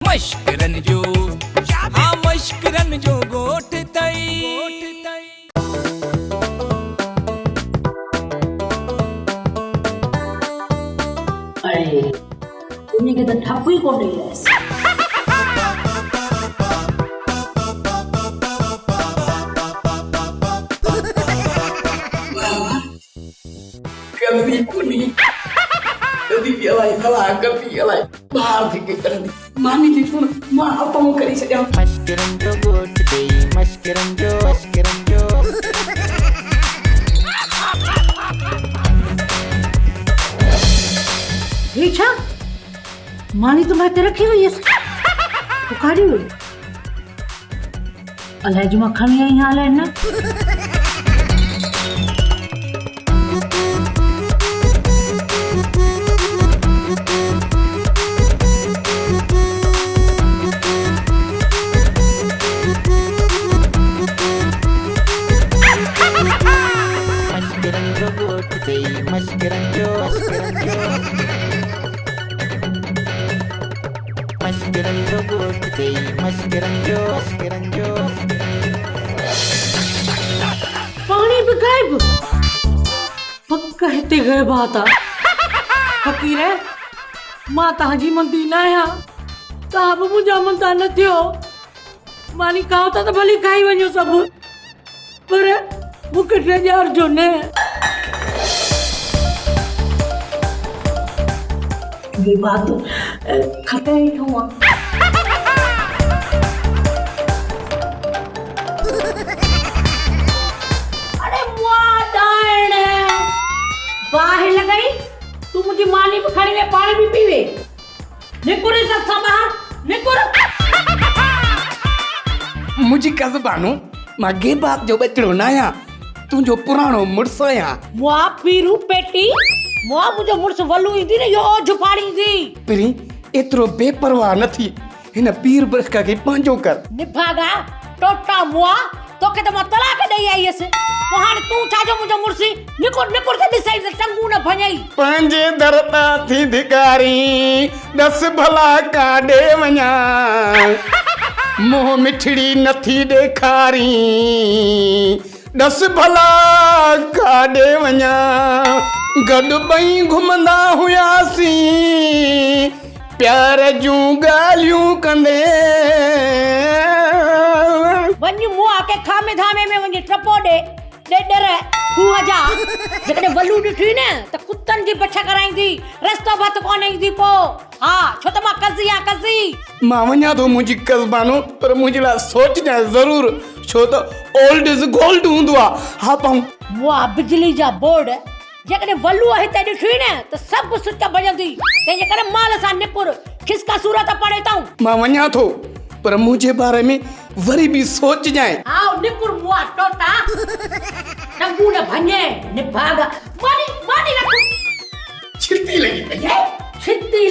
मश्करन जो हाँ मश्करन जो गोठ तई अरे तुम्हें के तो ठप्पू ही को नहीं है कभी कुनी कभी पियालाई सलाह कभी पियालाई बाहर थी के करनी मानी जी सुन मां अपम करी छया मस्करन जो गोट गई मस्करन जो अच्छा मानी तुम्हारे ते रखी हुई है पुकारी हुई अल्लाह जुमा खानी आई हाल है ना मस्करन जो गोट गई मस्करन जो गोट गई मस्करन जो पानी भी गायब पक्का हिते गायब आता फकीर है मां तहाजी मंदी ना आया तहां बि मुंहिंजा मंदा न थियो मानी खाओ था त भली खाई वञो सभु पर मूंखे टियार जो न ये बात खटे ही हुआ अरे वादाण बाहर लगाई तू मुझे मानी भी खड़ी वे पानी भी पीवे निकुरे सब बाहर निकुर मुझी कसबानो मागे बात जो बचड़ो ना या तू जो पुरानो मुर्स या मुआ पीरू पेटी मुआ मुझे मुर्स वलू इंदी ने यो झुपाड़ी दी परी एतरो बेपरवाह नथी हिन पीर बरस का के पांजो कर निभागा टोटा मुआ तो के तो मैं तलाक दई आई एस वहां तू छाजो मुझे मुर्सी निकुर के दिसाई से टंगू न भई पंजे दरता थी धिकारी 10 भला काडे व냐 मोह मिठड़ी नथी देखारी 10 भला काडे व냐 गड बई घुमंदा हुयासी प्यार जूं गालियूं कंदे वन्य मुआ के खामे धामे में वन्य टपो दे डर हुआ जा जकने वलू ॾिठी न त कुत्तन जी बछा कराईंदी रस्तो भत कोन ईंदी पो हां छो त मां कज़ी मां वञा थो मुंहिंजी कसबानो पर मुंहिंजे लाइ सोचजांइ ज़रूर छो त ओल्ड इज़ गोल्ड हूंदो आहे हा पाऊं मुआ बिजली जा बोर्ड जकने वलू हिते ॾिठी न त सभु सुच भॼंदी तंहिंजे करे माल सां निकुर खिसका सूरत पड़े ताऊं मां वञा थो पर मुझे बारे में वरी भी सोच जाए आओ निकुर मुआ टोटा टंगू न भने निभागा मानी रखो छिती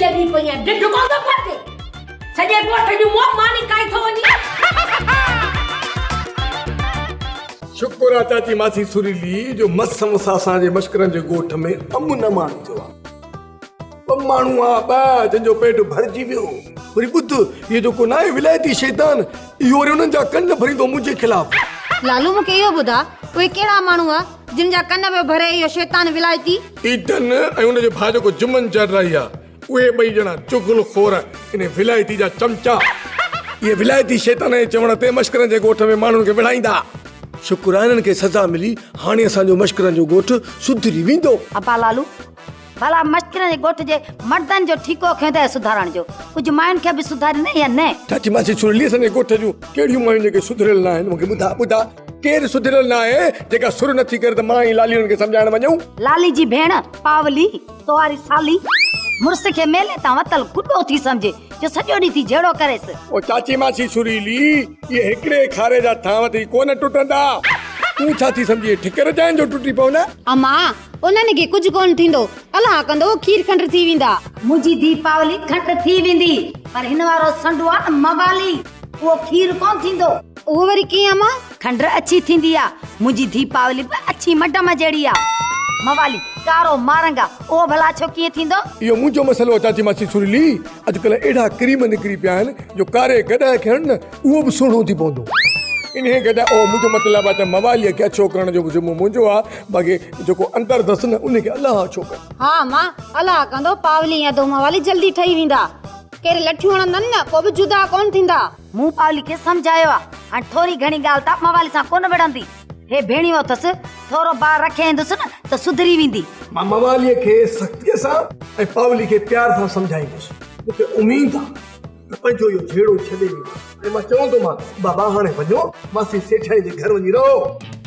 लगी पई है डिड को तो फटे सजे गोठ जो मुआ मानी काई थो वनी शुक्र आहे चाची मासी सुरीली जो मस मसा असांजे मश्करनि जे गोठ में अमुन माण्हू थियो आहे ॿ माण्हू आहे ॿ जंहिंजो पेट भरिजी वियो वरी ॿुध इहो जेको न आहे विलायती शैतान इहो वरी उन्हनि जा कन भरींदो मुंहिंजे ख़िलाफ़ लालू मूंखे इहो ॿुधा उहे कहिड़ा माण्हू आहे जिन जा कन में भरे इहो शैतान विलायती ईदन ऐं उनजो भाउ जेको जुमन चढ़ रही आहे उहे ॿई ॼणा चुगल खोर इन विलायती जा चमचा इहे विलायती शैतान जे चवण ते मश्करनि जे गोठ में माण्हुनि खे विढ़ाईंदा शुक्र आहे इन्हनि खे सज़ा मिली हाणे असांजो मश्करनि जो गोठ सुधरी वेंदो अपा लालू भला मश्करनि जे गोठ जे मर्दनि जो ठीको खंदे सुधारण जो कुझु मायुनि खे बि सुधारींदे या न चाची मासी सुरीली असांजे गोठ जूं कहिड़ियूं मायूं जेके सुधरियल न आहिनि मूंखे ॿुधा केरु सुधरियल न आहे जेका सुर नथी करे त मां ई लालियुनि खे सम्झाइण वञूं लाली जी भेण पावली तोवारी साली मुर्स खे मेले तां वतल गुॾो थी समझे जो सॼो ॾींहुं थी जहिड़ो करेसि ओ चाची मासी सुरीली ये हिकिड़े खारे जा थांव ते कोन टुटंदा तूं छा थी सम्झी ठिकर जाइन जो टुटी पवंदा अमा उन्हनि खे कुझु कोन थींदो अलाह कंदो खीर खंड थी वेंदा मुंहिंजी दीपावली खंड थी वेंदी पर हिन वारो संडू आहे मवाली उहो खीर कोन थींदो उहो वरी कीअं अमा खंड अच्छी थींदी आहे मुंहिंजी दीपावली बि अच्छी मडम जहिड़ी आहे मवाली कारो मारंगा ओ भला छो कीअं थींदो? इहो मुंहिंजो मसइलो आहे चाची मासी सुरीली। अॼुकल्ह अहिड़ा क्रीम निकिरी पिया आहिनि जो कारे गॾाए खणनि न उहो बि सुहिणो थी पवंदो। इन गॾा ओ मुंहिंजो मतिलबु आहे त मवालीअ खे अछो करण जो ज़िम्मो मुंहिंजो आहे, बाक़ी जेको अंदरि अथसि न उनखे अलाह अछो करे। हा मां अलाह कंदो पावली या तो मवाली जल्दी ठही वेंदा। केर लठियूं हणंदनि न को बि जुदा कोन थींदा। मूं पावली खे सम्झायो आहे, हाणे थोरी घणी ॻाल्हि त मवाली सां कोन विढ़ंदी। हे भेणियो अथसि, थोरो ॿार रखे ईंदुसि न त सुधरी वेंदी। मां मवालीअ खे सख़्तीअ सां ऐं पावली खे प्यार सां सम्झाईंदुसि। मूंखे उमेद आहे त पंहिंजो इहो झेड़ो छॾे वेंदो ऐं मां चवंदोमांसि बाबा हाणे वञो मासी सेठाणी जे घर वञी रहो।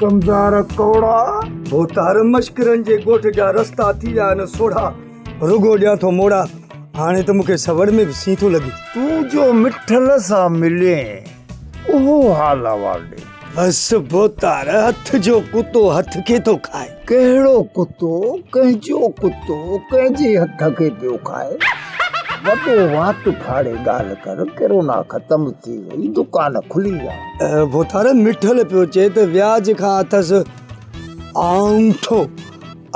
कमज़ार कौड़ा भोतार मश्करनि जे ॻोठ जा रस्ता थी विया आहिनि सोढ़ा, रुगो ॾियां थो मोड़ा। हाणे त मूंखे सवड़ में बि सी थो लॻे। तूं जो मिठल सां मिले उहो हाल वाले। बसि भोतार हथ जो कुतो हथ खे थो खाए। कहिड़ो कुतो कंहिंजो कुतो कंहिंजे हथ खे पियो खाए? वॾो वात फाड़े ॻाल्हि कर, किरोना ख़तम थी वई, दुकान खुली विया। भोतार मिठल पियो चए त व्याज खां अथसि आंठो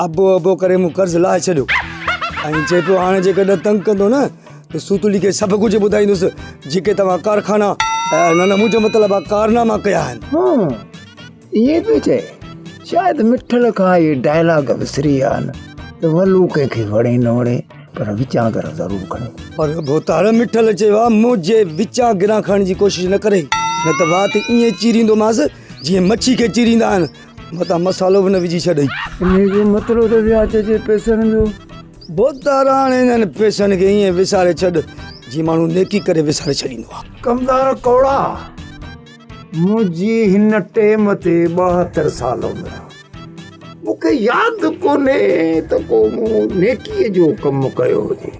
अबो अबो करे मूं कर्ज़ लाहे छॾियो ऐं चए पियो हाणे जेकॾहिं तंग कंदो न त सूतुली खे सभु कुझु ॿुधाईंदुसि जेके तव्हां कारखाना न मुंहिंजो मतिलबु आहे कारनामा कया आहिनि। इहे बि चए शायदि मिठल खां इहे डायलॉग विसरी विया आहिनि त वलू कंहिंखे वणे न वणे पर विचां कर ज़रूरु खणे। पर भोतार मिठल चयो आहे मुंहिंजे विचां गिरां खणण जी कोशिशि न करे, न त वात ईअं चीरींदोमांसि जीअं मच्छी खे चीरींदा आहिनि, मथां मसालो बि न विझी छॾई। इनजो मतिलबु त व्याज जे पैसनि जो। भोतार हाणे हिननि पैसनि खे ईअं विसारे छॾ जीअं माण्हू नेकी करे विसारे छॾींदो आहे। कमदार कौड़ा मुंहिंजी हिन टेम ते 72 साल उमिरि। मूंखे यादि कोन्हे त को मूं नेकीअ जो कमु कयो हुजे।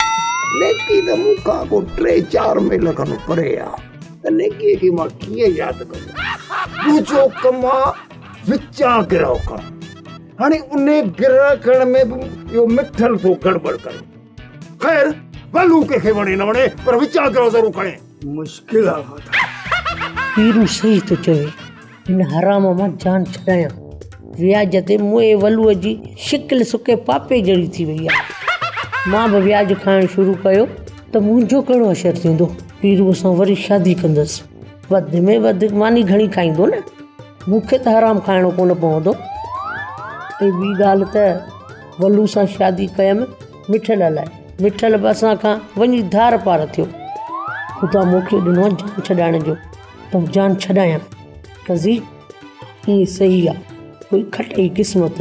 नेकी त मूंखां को 3-4 मील खनि परे आहे, त नेकीअ खे मां कीअं यादि कयां? मुंहिंजो कमु आहे विचां गिरह करणु। हाणे उन गिरह करण में बि इहो मिठल थो गड़बड़ करे। ख़ैर वलू कंहिंखे वणे न वणे पर विचां गिरह ज़रूरु खणे। मुश्किल आहे। पीरू सही थो चवे, हिन हराम मां जान छॾायां। व्याज ते मुए वलूअ जी शिकिल सुके पापे जहिड़ी थी वई आहे। मां बि व्याज खाइणु शुरू कयो त मुंहिंजो कहिड़ो असरु थींदो। पीरूअ सां वरी शादी कंदसि, वधि में वधि मानी घणी खाईंदो न, मूंखे त हराम खाइणो कोन पवंदो। ऐं ॿी ॻाल्हि त वलू सां शादी कयमि मिठल लाइ। मिठल बि असां खां वञी धार पार थियो। ख़ुदा मूंखे ॾिनो जान छॾाइण जो त जान छॾायां। कज़ी हीअ सही आहे, कोई खटई क़िस्मत।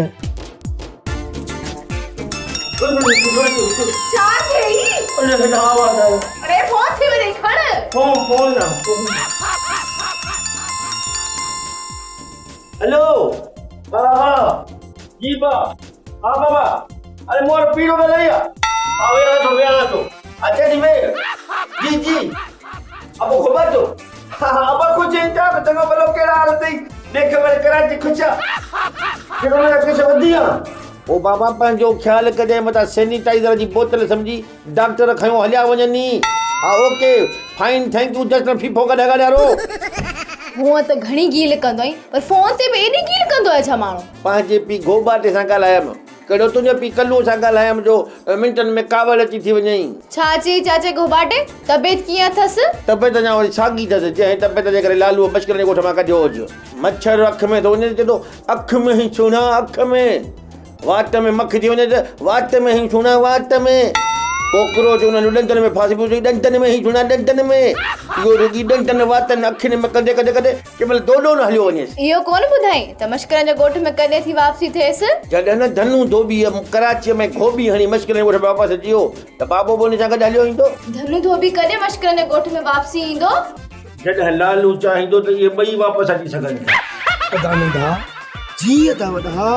हेलो जी बा हाँ बाबा अरे मोर पीरो में नहीं आ तो अच्छा जी मैं जी अब खबर दो अब कुछ इंतजार तो तंग बलो केड़ा हालत है देख मेरे कराची खुचा केड़ो मेरा कुछ वदिया ओ बाबा पंजो ख्याल कदे मता सैनिटाइजर जी बोतल समझी डॉक्टर खयो हलिया वजनी हां okay fine thank U just FIFO का डगा यारो हूं त घणी गील कंदो आई पर फोन ते बि एडी गील कंदो आहे छा माण्हू पांजे पी गोबाटे सां ॻाल्हायमि कहिड़ो तुंहिंजो पी कल्लू सां ॻाल्हायमि जो मिंटनि में कावड़ अची थी वञई छा चई चाचे गोबाटे तबियत कीअं अथसि तबियत अञा वरी साॻी अथसि जंहिं तबियत जे करे लालूअ मश्करनि जे ॻोठ मां कढियो हुजे मच्छर अख में थो वञे चए थो अख में ई छूणा अख में वात में मख थी वञे त वात में ई छूणा वात में कोकरोच उन्हनि ॾंदनि में फासी पियो ॾंदनि में ई छूणा ॾंदनि में इहो रुगी ॾंदनि वातनि अखियुनि में कॾहिं कॾहिं कॾहिं कंहिं महिल दोॾो न हलियो वञेसि इहो कोन ॿुधाई त मश्करनि जे ॻोठ में कॾहिं थी वापसी थिएसि जॾहिं न धनु धोबी कराचीअ में गोबी हणी मश्करनि जे ॻोठ में वापसि अची वियो त बाबो बोनी सां गॾु हलियो ईंदो धनु धोबी कॾहिं मश्करनि जे ॻोठ में वापसी ईंदो जॾहिं लालू चाहींदो त इहे ॿई वापसि अची सघनि अदानंदा जी अदावदा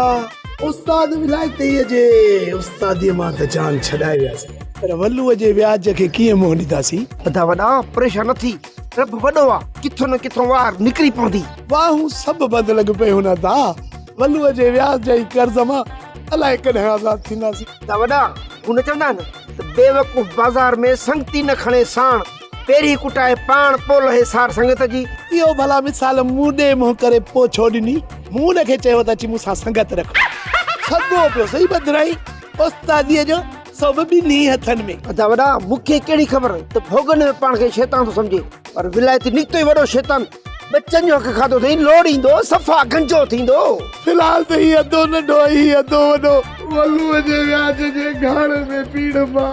उस्ताद विलायतीअ जे उस्तादीअ मां त जान छॾाए वियासीं पर वलूअ जे व्याज खे कीअं मोह ॾींदासीं अदा वॾा परेशान न थी रब वॾो आहे किथों न किथों वार निकिरी पवंदी वाहूं सभु बंदि लॻ पई हुन था वलूअ जे व्याज जे कर्ज़ मां अलाए कॾहिं आज़ाद थींदासीं अदा वॾा हुन चवंदा आहिनि त बेवकूफ़ बाज़ार में संगती न खणे साण पहिरीं कुटाए पाण पोइ लहे सार संगत जी इहो भला मिसाल मूं ॾे मुंहुं करे पोइ छो ॾिनी मूं हुनखे चयो त अची मूंसां संगत रख सदो पियो सही बदराई उस्तादीअ जो सब ॿिन्ही हथनि में। अच्छा वॾा मूंखे कहिड़ी ख़बर त भोगन में पाण खे शैतान थो सम्झे, पर विलायती निकितो ई वॾो शैतान। बच्चनि जो हक़ खाधो अथई, लोड़ ईंदो सफ़ा गंजो थींदो। फ़िलहाल त हीअ अधो नंढो हीअ अधो वॾो वलूअ जे व्याज जे घाणे में पीड़ मां।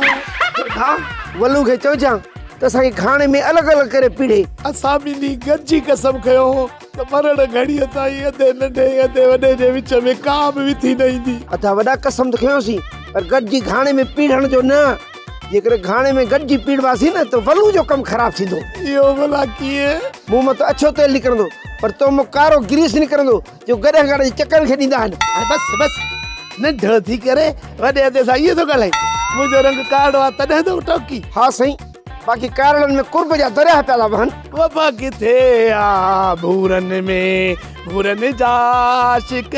हा वलू खे चइजां त असांखे घाणे में अलॻि अलॻि करे पीड़े। असां ॿिन्ही गॾिजी कसम खयो हो त मरण घड़ीअ ताईं अधे नंढे अधे वॾे जे विच में का बि विथी न ईंदी। अच्छा वॾा कसम त खयोसीं, पर गॾिजी घाणे में पीड़ण जो न। जेकर घाणे में गॾिजी पीड़वासीं न त वलू जो कमु ख़राब थींदो। इहो भला कीअं? मूं मां त अछो तेल निकिरंदो, पर तो मूं कारो ग्रीस निकिरंदो जो गॾे गॾे चकर खे ॾींदा आहिनि। बसि बसि नंढो थी करे वॾे हदे सां इहो थो ॻाल्हाई। मुंहिंजो रंग कारो आहे तॾहिं तो टोकी। हा साईं, बाक़ी कारणनि में कुर्ब जा दरिया पिया था वहनि। वफ़ा किथे आ भूरनि में भूरनि जा आशिक,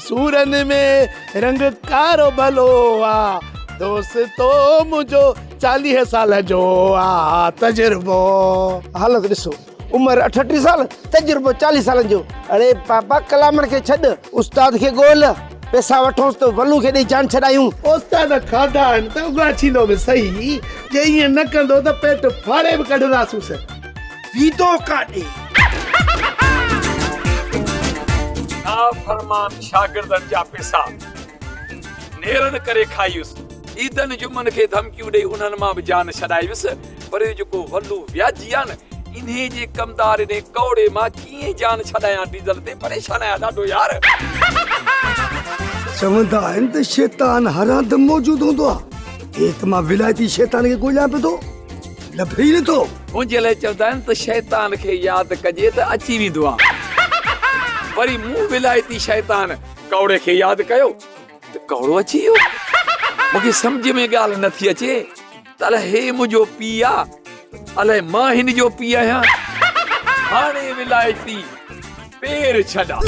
सूरनि में रंग कारो भलो आ। दोस्तो मुंहिंजो 40 साल जो आ तजुर्बो। हालत ॾिसो, उमिरि 38 साल, तजुर्बो 40 सालनि जो। अरे पापा कलामनि खे छॾ, उस्ताद खे ॻोल्ह, पैसा वठोसि त वलू खे ॾेई जान छॾायूं। उस्ताद खाधा आहिनि त उगा थींदो बि सही, जे ईअं न कंदो त पेट फाड़े बि कढंदासूं। वीदो काॾे फरमान शागिर्दनि जा पैसा नेरन करे खायुसि, ईदन जुमन खे धमकियूं ॾेई उन्हनि मां बि जान छॾायुसि। पर जेको वलू व्याजी आहे न, इन्हे जे कमदार ने कौड़े मां कीअं जान छॾायां डीज़ल ते, परेशान आहियां ॾाढो यार। चवंदा आहिनि त शैतान हर हंधि मौजूदु हूंदो आहे। हे त मां विलायती शैतान खे ॻोल्हियां पियो थो, लभे ई नथो। मुंहिंजे लाइ चवंदा आहिनि त शैतान खे यादि कजे त अची वेंदो आहे। वरी मूं विलायती शैतान कौड़े खे यादि कयो त कौड़ो अची वियो। मूंखे सम्झ में ॻाल्हि नथी अचे त अलाए हे मुंहिंजो पीउ आहे, अलाए मां हिन जो पीउ आहियां। हाणे विलायती पेर छॾा।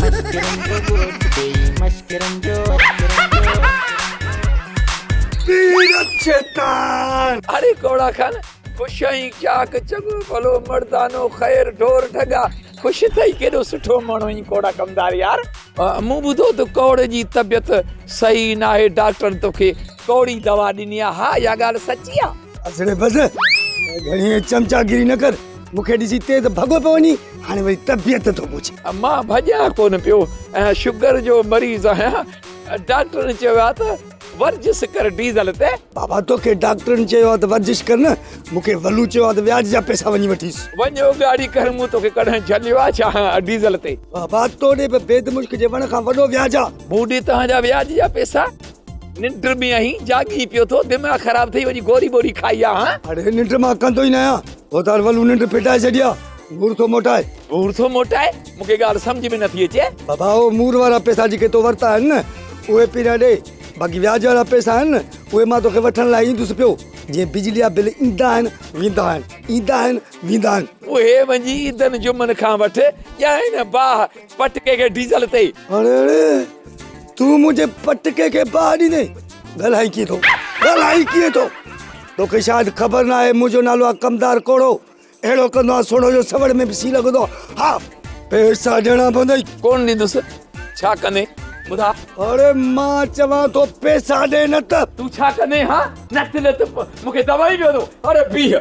अरे कौड़ा खान, खुश आई चाक चङो भलो मर्दानो ख़ैर ढोर ढगा, खुश थई केॾो सुठो माण्हू ई कोड़ा कमदार यार। मूं ॿुधो त कौड़े जी तबियत सही न आहे, डॉक्टर तोखे कौड़ी दवा ॾिनी आहे। हा इहा ॻाल्हि सची आहे। असड़े बसि घणी चमचागिरी न कर, मूंखे ॾिसी तेज भॻो पियो वञी, हाणे वरी तबियत थो पुछे। मां भॼां कोन पियो, ऐं शुगर जो मरीज़ आहियां। डॉक्टर चयो आहे त वर्जिश कर डीज़ल ते। बाबा तोखे डॉक्टरनि चयो आहे त वर्जिश कर न, मूंखे वलू चयो आहे त व्याज जा पैसा वञी वठीसि। वञो गाड़ी कर, मूं तोखे कॾहिं झलियो आहे छा डीज़ल ते? बाबा तोड़े बि बेद मुश्क जे वण खां वॾो व्याज आहे। मूं ॾे तव्हांजा व्याज जा पैसा। निंड में आहीं, जागी पियो थो, दिमाग़ ख़राब थई, वञी गोरी बोरी खाई आहे। अरे निंड मां कंदो ई न आहियां, हो तार वलू निंड फिटाए छॾिया, मूर थो मोटाए। मूर थो मोटाए? मूंखे ॻाल्हि सम्झ में नथी अचे। बाबा हो मूर वारा पैसा जेके तो वरिता आहिनि न, उहे पीड़ा ॾे। बाक़ी व्याज वारा पैसा आहिनि न, उहे मां तोखे वठण लाइ ईंदुसि पियो। जीअं बिजली जा बिल ईंदा आहिनि वेंदा आहिनि, ईंदा आहिनि वेंदा आहिनि। उहे वञी ईदन जुमन खां वठ, या हिन बाह पटके खे डीज़ल ते। अरे तूं मुंहिंजे पटके खे बाह ॾींदे? ॻाल्हाई कीअं थो, ॻाल्हाई कीअं थो? तोखे शायदि ख़बर न आहे, मुंहिंजो नालो आहे कमदार कोड़ो। अहिड़ो कंदो आहे सोनो जो सवड़ में बि सी लॻंदो। हा पैसा ॾियणा पवंदई। कोन ॾींदुसि, छा कंदे ॿुधा? अरे मां चवां थो पैसा ॾे न त। तूं छा कंदे? हा न त मूंखे दवाई ॾियो थो। अरे बीह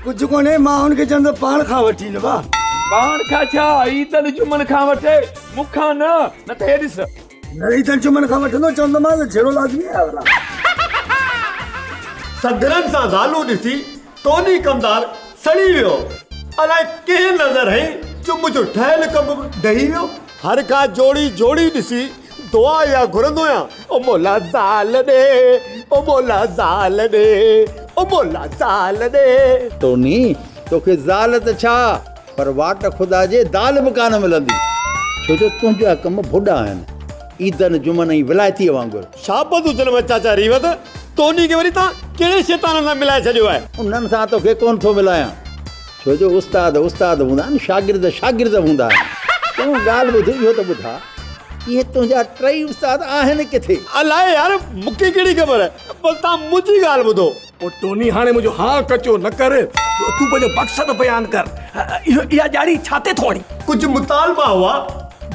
कुझु कोन्हे, मां हुनखे चवंदो पाण खां वठी न बा। पाण खां छा, ईदन जुमन खां वठे, मूंखां न त हे ॾिस। न ईदन जुमन खां वठंदो, चवंदोमांसि जहिड़ो लाज़मी आहे। सदरन सां ज़ालू ॾिसी तोनी कमदार सड़ी वियो। अलाए कंहिं नज़र हई जो मुंहिंजो ठहियल कमु ॾही वियो। हर का जोड़ी ॾिसी दुआ या घुरंदो आहियां, ओ मोला ज़ाल ॾे, ओ मोला ज़ाल ॾे, ओ मोला ज़ाल ॾे। तोनी तोखे ज़ाल त छा, पर वाट खुदा जे दाल बि कान मिलंदी, छो जो तुंहिंजा कम भुॾा आहिनि, ईदन जुमन ऐं विलायती वांगुरु। छा पतो चल चाचा रीवत, तोनी खे वरी तव्हां कहिड़े शैतान सां मिलाए छॾियो आहे? उन्हनि सां तोखे कोन थो मिलायां, छो जो उस्ताद हूंदा आहिनि, शागिर्द हूंदा आहिनि। तूं ॻाल्हि ॿुध, इहो त ॿुधा, इहे तुंहिंजा टई उस्ताद आहिनि किथे? अलाए यार, मूंखे कहिड़ी ख़बर आहे, बस तव्हां मुंहिंजी ॻाल्हि ॿुधो। ओ टोनी, हाणे मुंहिंजो हा कचो न कर, तूं पंहिंजो मक़सद बयान कर। इहा ॾियारी छा ते थो हणी? कुझु मुतालबा हुआ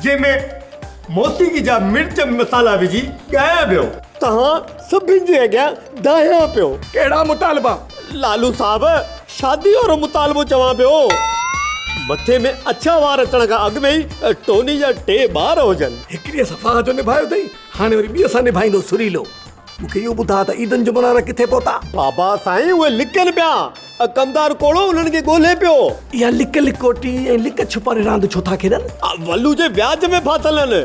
जंहिंमें मोसीक़ी जा मिर्च मसाला विझी ॻाया पियो तव्हां सभिनि जे अॻियां दाया पियो। कहिड़ा मुतालबा? लालू साहब शादी वारो मुतालबो चवां पियो। मथे में अच्छा वार अचण खां अॻु में ई टोनी जा 2 ॿार हुजनि। हिकिड़ी सफ़ा जो निभायो अथई, हाणे वरी ॿी सां निभाईंदो सुरीलो। मूंखे इहो ॿुधा त ईदन जो मुनारा किथे पहुता? बाबा साईं उहे लिकनि पिया। कमदार कोड़ो उन्हनि खे ॻोल्हे पियो। इहा लिक लिकोटी ऐं लिक छुपारे रांदि छो था खेॾनि? वल्लू जे व्याज में फाथल आहिनि।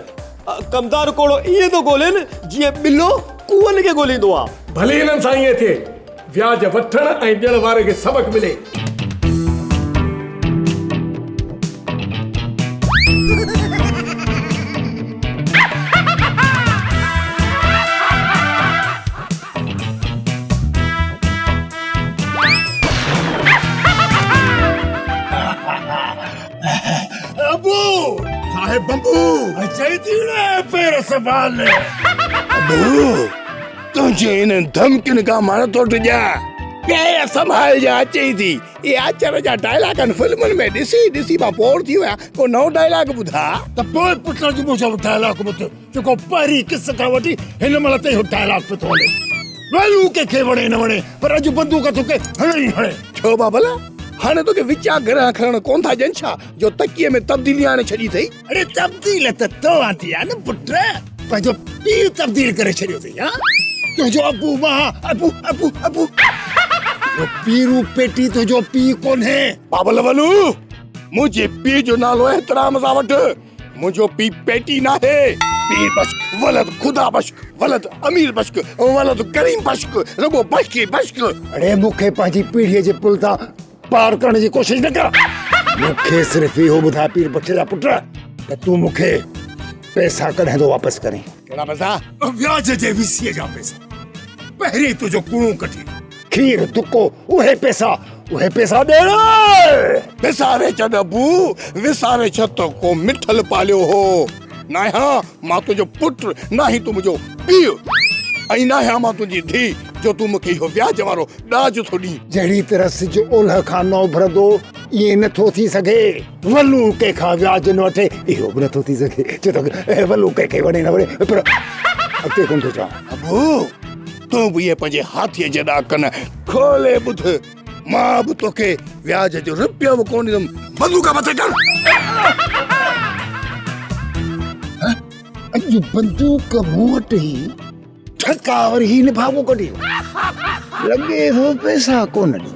कमदार कोड़ो ईअं थो ॻोल्हनि जीअं ॿिलो कुअनि खे ॻोल्हींदो आहे। भले हिननि सां ईअं थिए, व्याज वठण ऐं ॾियण वारे खे सबक मिले। बंबू अचई थी न पैर संभाल। अबू तुझे इन धमकिन का मार तो जा पैर संभाल जा अचई थी। ये अचर जा डायलॉग अन फिल्मन में दिसी मां पोर थी वया को नओ डायलॉग बुधा त पोइ पुत्र जो मुझो डायलॉग बुध जो परी किस का वठी हिन मल ते डायलॉग पे थोले वलू के वणे न वणे पर अज बंदूक तोके हणे हणे छो बाबला हाने तो के विचा घर खरण कोन था जंछा जो तकिए में तब्दीली आने छड़ी थई। अरे तब्दील तो आती है न पुत्र पर जो पी तब्दील करे छड़ियो थई। हां तो जो अबू मां अबू अबू अबू जो पीरू पेटी तो जो पी कोन है बाबल वलू मुझे पी जो नालो एहतराम सा वठ। मुझो पी पेटी ना है। पी बश्क वलद खुदा बश्क वलद अमीर बश्क वलद करीम बश्क रगो बश्क बश्क। अरे मुखे पाजी पीढ़ी जे पुल ता पार करने की कोशिश न कर। मुखे सिर्फ इहो बुधा पीर बच्चे जा पुत्र त तू मुखे पैसा कढे तो वापस करे। केड़ा पैसा? व्याज जे विसीए जा पैसा। पहले तो जो कुणो कठी खीर तुको उहे पैसा दे रे। विसारे छड अबू विसारे छत को मिठल पालियो हो ना। हां मां तुझो पुत्र ना ही तू मुझो पीउ आई ना है मां तुझी धी जो तू मुखे हो व्याज वारो दाज थो दी। जड़ी तरह से जो ओलह खानो भरदो ये न थो थी सके। वलू के खा व्याज न वठे इहो न थो थी सके। जो तो वलू के वणे न वणे पर अते कोन थो चा। अबू तू भी ये पंजे हाथी जदा कन खोले बुध मां अब तोके व्याज जो रुपया वो कोन दम बंदूक मथे कर। अज बंदूक मुंहट ही ठका और ही निभागो कढी लगे हो पैसा कोन दी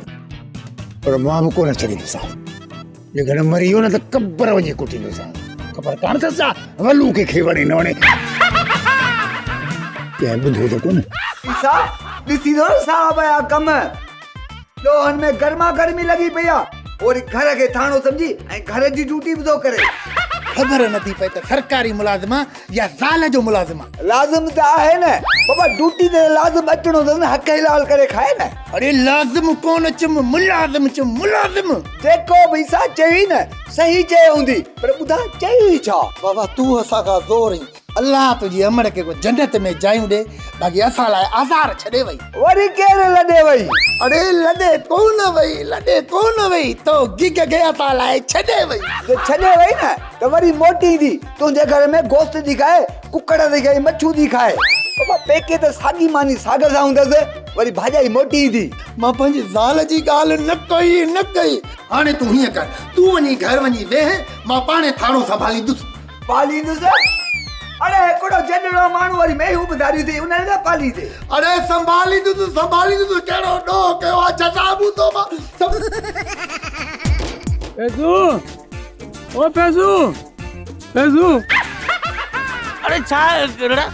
पर मां कोन चली सा। ये घर मरियो न त कब्र वजे कुटी सा खबर कान था वलू के खेवणे न वणे के बुधो तो कोन सा दिसी दो साहब या कम दोहन में गर्मा गर्मी लगी पया और घर के थानो समझी ए घर जी ड्यूटी भी तो करे। खबर नथी पए त सरकारी मुलाजिमा या ज़ाल जो मुलाजिमा। लाजिम त आहे न बाबा ड्यूटी ते लाजिम अचणो त हक हिलाल करे खाए न। अरे लाजिम कोन चम मुलाजिम चम मुलाजिम जेको भी सा चई न सही चई हुंदी पर बुधा चई छा। बाबा तू असा का जोरी अल्लाह तुझी अमर के को जन्नत में जायूं दे बाकी असा लाए आज़ार छडे वई वरी केरे लडे वई। अरे लडे कोन वई तो गिग के असा लाए छडे वई। जे छडे वई न तो वरी मोटी दी तुझे घर में गोश्त दी खाए कुकड़ दी खाए मच्छू दी खाए बाबा पेके त सागी मानी सागर सा हुंदस वरी भाजाई मोटी दी। मां पंहिंजी ज़ाल जी ॻाल्हि न कई हाणे तू हीअं कर तू वञी घर वञी वेह मां पाणे थाणो संभालींदुसि। पालींदुसि? अरे हिकिड़ो जॾड़ो माण्हू वरी मेहू ॿुधारी थी उन न पाली थी। अरे संभालींदुसि कहिड़ो ॾोह कयो आहे जज़ाबू तो मां पैसू अरे छा केड़ा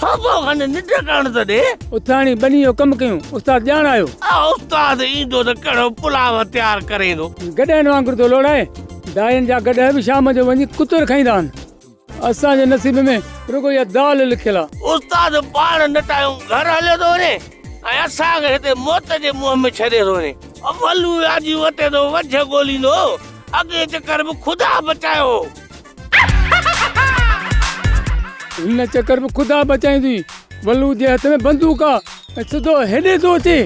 साबो खाने निट करण त दे उथाणी बनी जो कम कयूं उस्ताद ॼाण आयो। उस्ताद ईंदो त कहिड़ो पुलाव तयार करे दो गॾनि वांगुरु थो लोड़ाए। दायनि जा गॾ बि शाम जो वञी कुतर खाईंदा आहिनि। असांजे नसीब में रुगो या दाल लिखियल आहे। उस्ताद पाण नटायूं घर हलियो थो वञे ऐं असांखे हिते मौत जे मुंहं में छॾे थो वञे। वलू आजी वटे थो वझ ॻोल्हींदो अॻे चकर में खुदा बचायो। हिन चकर में खुदा बचाईंदी वलू जे हथ में बंदूक आहे ऐं सिधो हेॾे थो अचे।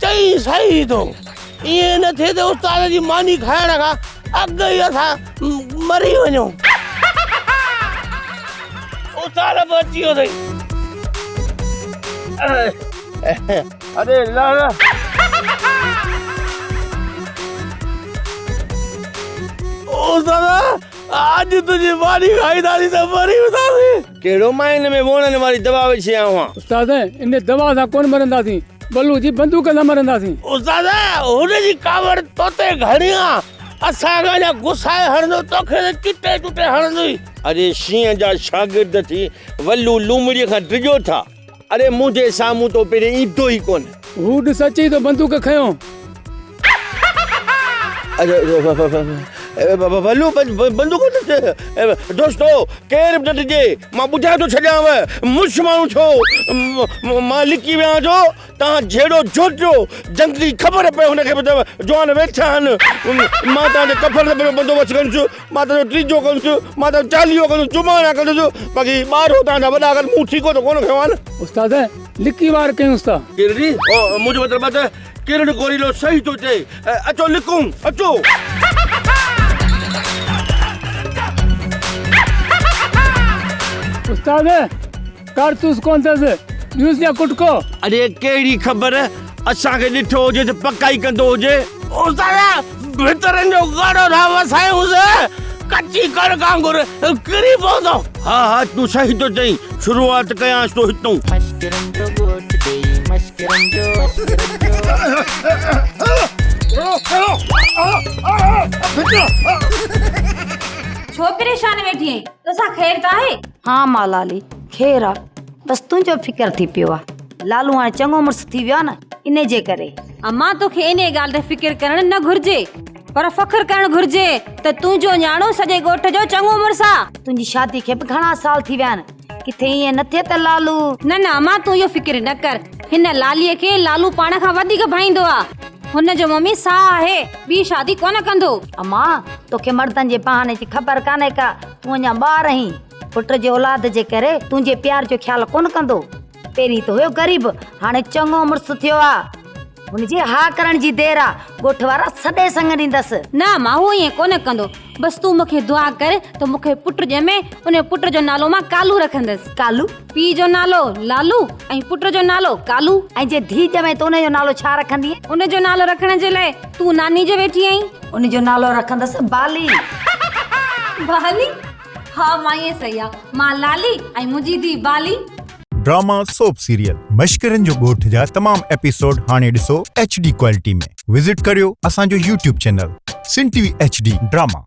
चई सही थो ईअं न थिए त उस्ताद जी मानी खाइण खां अॻु ई असां मरी वञूं उस्ताद बि अची वियो अथई अरे लाला उस्ताद आज तुझी मानी खाईंदासीं त मरी वेंदासीं कहिड़ो मां हिन में वोणनि वारी दवा विझी आयो आहियां उस्ताद इन दवा सां कोन मरंदासीं बल्लू जी बंदूक सां मरंदासीं उस्ताद हुनजी कावड़ तोते घणी आहे असांखे अञा गुसाए हणंदो तोखे त चिटे टुटे हणंदुई अरे शींहं जा शागिर्द थी वल्लू लूमड़ीअ खां डिॼो था अरे मुंहिंजे साम्हूं तो पहिरीं ईंदो ई कोन हू ॾिस अची तो बंदूक खयों अरे वल्लू बंदूक दोस्तो केर बि न ॾिजे मां ॿुधाए थो छॾियांव मुछ माण्हू छो मां लिकी वियां जो तव्हां जहिड़ो जोटियो जंगली ख़बर पए हुनखे ॿुधायो जवान वेठा आहिनि मां तव्हांजे कफन जो बंदोबस्तु कंदुसि मां तव्हांजो टीजो कंदुसि मां तव्हांजो चालीहो कंदुसि जुमाना कंदुसि बाक़ी ॿार तव्हांजा वॾा अगरि मूं ठीको त कोन खयो आहे न उस्ताद लिकी वार कयूंसि था किरणी मुंहिंजो मतिलबु आहे त किरण गोरीलो सही थो चए अचो लिकूं अचो उस्ताद कारतूस कोन अथसि यूज़ या कुटको अरे कहिड़ी ख़बर असांखे ॾिठो हुजे त पका ई कंदो हुजे उस्ताद भितरनि जो गाड़ो था वसायूंसि कची कणिक वांगुरु किरी पवंदो हा हा तूं सही थो चई शुरूआत कयांसि थो हितां छो परेशान वेठी आहीं तोसां ख़ैर त आहे हा मां लाली ख़ैर आहे बस तुंहिंजो फिकर थी पियो आहे लालू हाणे चङो मुड़ुस थी वियो आहे न इन जे करे अम्मा तोखे इन ॻाल्हि ते फिकर करणु न घुर्जे पर फ़ख्र करणु घुर्जे त तुंहिंजो न्याणो सॼे ॻोठ जो चङो मुड़ुस आहे तुंहिंजी शादी खे बि घणा साल थी विया आहिनि किथे ईअं न थिए त लालू न न अम्मा तूं इहो फिकर न कर हिन लालीअ खे लालू पाण खां वधीक भाईंदो आहे हुनजो मम्मी साह आहे ॿी शादी कोन कंदो अम्मा तोखे मर्दनि जे बहाने जी ख़बर कान्हे का तूं अञा ॿार आहीं पुट जे औलाद जे करे तुंहिंजे प्यार जो ख़्यालु कोन कंदो पहिरीं त हुयो ग़रीब हाणे चङो मुड़ुस थियो आहे हुनजी हा करण जी देर आहे ॻोठ वारा सॾे संग ॾींदसि न मां उहो ईअं कोन कंदो बसि तूं मूंखे दुआ कर त मूंखे पुट ॼमे उन पुट जो नालो मां कालू रखंदसि कालू पीउ जो नालो लालू ऐं पुट जो नालो कालू ऐं जे धीउ ॼमे त उनजो नालो छा रखंदी उनजो नालो रखण जे लाइ तूं नानी जो वेठी आहीं उनजो नालो रखंदसि बाली बाली हा मां ईअं सही आहे मां लाली ऐं मुंहिंजी धीउ बाली ड्रामा सोप सीरियल मश्करनि जो ॻोठ जा तमाम एपिसोड हाणे ॾिसो HD क्वालिटी में विजिट करियो असांजो YouTube चैनल सिन TV HD ड्रामा।